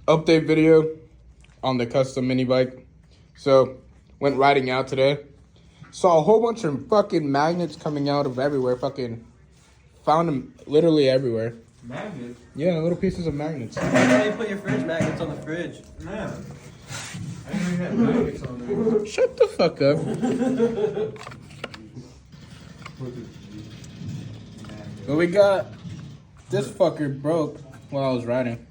update video on the custom mini bike. So, went riding out today. Saw a whole bunch of fucking magnets coming out of everywhere. Fucking found them literally everywhere. Magnets? Yeah, little pieces of magnets. Why don't you put your fridge magnets on the fridge? Man. I didn't even have magnets on there. Shut the fuck up. But we got this fucker broke while I was riding.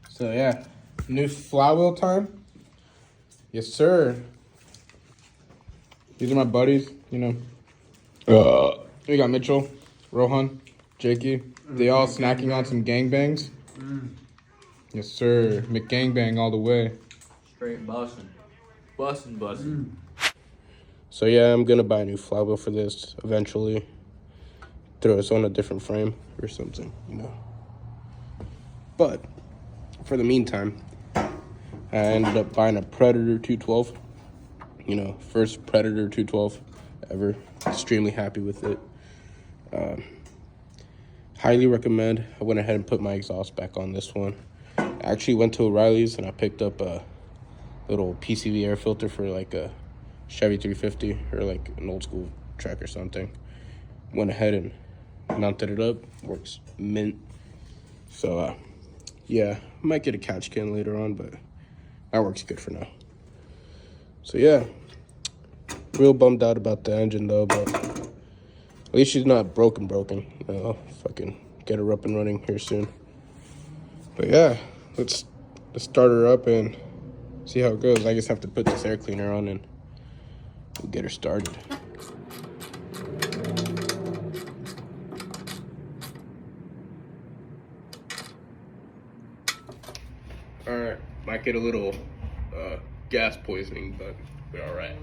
So yeah, new flywheel time. Yes, sir. These are my buddies, you know. We got Mitchell, Rohan, Jakey. They all snacking on some gangbangs. Yes, sir. McGangbang all the way. Straight bussin'. Bussin'. So yeah, I'm gonna buy a new flywheel for this eventually. Throw us on a different frame or something, you know. But for the meantime, I ended up buying a Predator 212. You know, first Predator 212 ever. Extremely happy with it. Highly recommend. I went ahead and put my exhaust back on this one. I actually went to O'Reilly's and I picked up a little PCV air filter for like a Chevy 350 or like an old school truck or something. Went ahead and mounted it up. Works mint. So yeah, might get a catch can later on, but that works good for now. So yeah, real bummed out about the engine though, but at least she's not broken. I'll fucking get her up and running here soon. But yeah, let's start her up and see how it goes. I just have to put this air cleaner on and we'll get her started. All right, might get a little gas poisoning, but we're all right.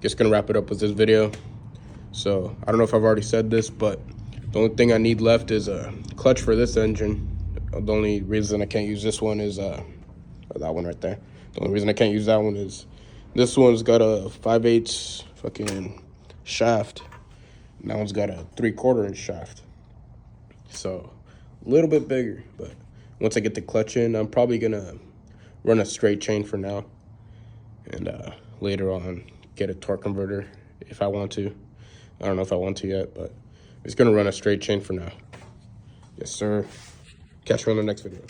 Just gonna wrap it up with this video. So I don't know if I've already said this, but the only thing I need left is a clutch for this engine. The only reason I can't use this one is that one right there. The only reason I can't use that one is this one's got a 5/8 fucking shaft, and that one's got a 3/4 inch shaft. So a little bit bigger, but once I get the clutch in, I'm probably gonna run a straight chain for now, and later on get a torque converter if I want to. I don't know if I want to yet, but I'm just gonna run a straight chain for now. Yes, sir. Catch you on the next video.